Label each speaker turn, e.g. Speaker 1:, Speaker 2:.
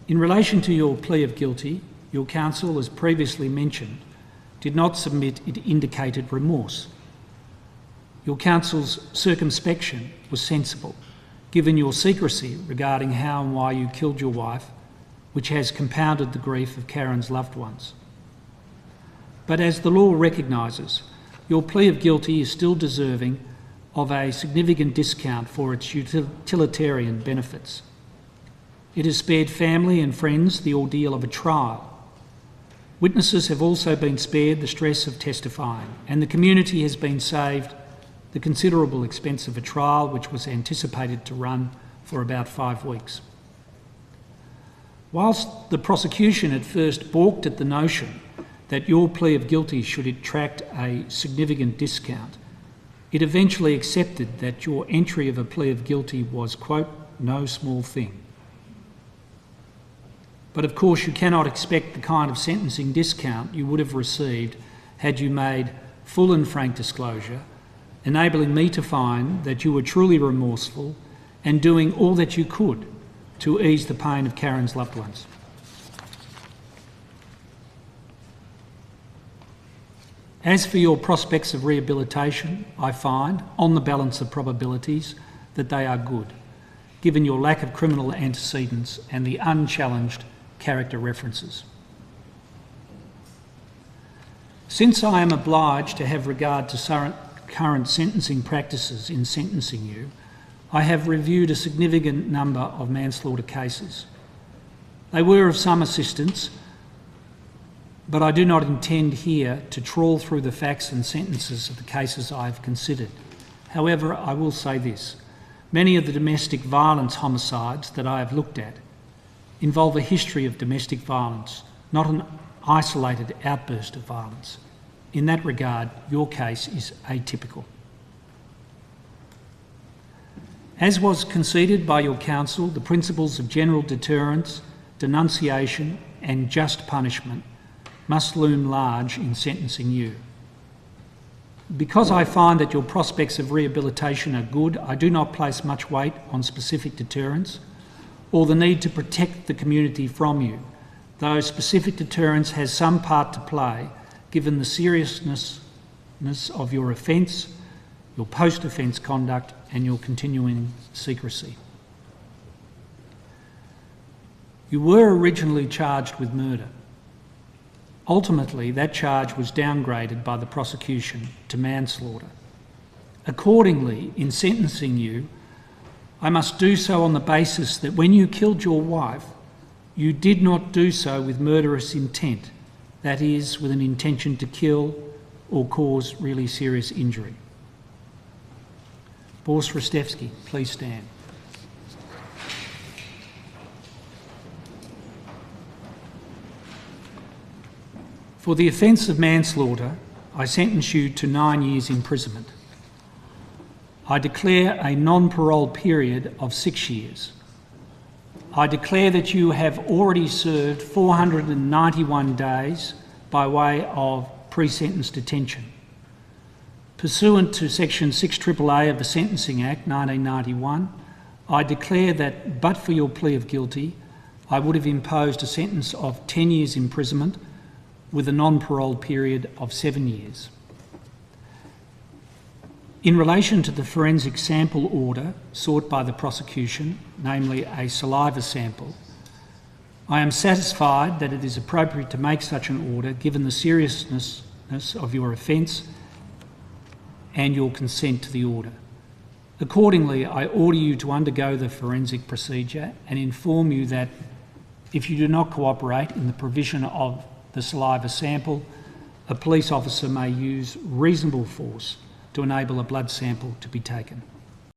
Speaker 1: In relation to your plea of guilty, your counsel, as previously mentioned, did not submit indicated remorse. Your counsel's circumspection was sensible, given your secrecy regarding how and why you killed your wife, which has compounded the grief of Karen's loved ones. But as the law recognises, your plea of guilty is still deserving of a significant discount for its utilitarian benefits. It has spared family and friends the ordeal of a trial. Witnesses have also been spared the stress of testifying, and the community has been saved the considerable expense of a trial which was anticipated to run for about 5 weeks. Whilst the prosecution at first balked at the notion that your plea of guilty should attract a significant discount, it eventually accepted that your entry of a plea of guilty was, quote, no small thing. But of course you cannot expect the kind of sentencing discount you would have received had you made full and frank disclosure, enabling me to find that you were truly remorseful and doing all that you could to ease the pain of Karen's loved ones. As for your prospects of rehabilitation, I find, on the balance of probabilities, that they are good, given your lack of criminal antecedents and the unchallenged character references. Since I am obliged to have regard to current sentencing practices in sentencing you, I have reviewed a significant number of manslaughter cases. They were of some assistance, but I do not intend here to trawl through the facts and sentences of the cases I have considered. However, I will say this. Many of the domestic violence homicides that I have looked at involve a history of domestic violence, not an isolated outburst of violence. In that regard, your case is atypical. As was conceded by your counsel, the principles of general deterrence, denunciation and just punishment must loom large in sentencing you. Because I find that your prospects of rehabilitation are good, I do not place much weight on specific deterrence or the need to protect the community from you, though specific deterrence has some part to play given the seriousness of your offence, your post-offence conduct and your continuing secrecy. You were originally charged with murder. Ultimately, that charge was downgraded by the prosecution to manslaughter. Accordingly, in sentencing you, I must do so on the basis that when you killed your wife, you did not do so with murderous intent, that is, with an intention to kill or cause really serious injury. Boris Rostevsky, please stand. For the offence of manslaughter, I sentence you to 9 years imprisonment. I declare a non-parole period of 6 years. I declare that you have already served 491 days by way of pre-sentence detention. Pursuant to Section 6AAA of the Sentencing Act 1991, I declare that but for your plea of guilty, I would have imposed a sentence of 10 years imprisonment with a non-parole period of 7 years. In relation to the forensic sample order sought by the prosecution, namely a saliva sample, I am satisfied that it is appropriate to make such an order given the seriousness of your offence and your consent to the order. Accordingly, I order you to undergo the forensic procedure and inform you that if you do not cooperate in the provision of the saliva sample, a police officer may use reasonable force to enable a blood sample to be taken.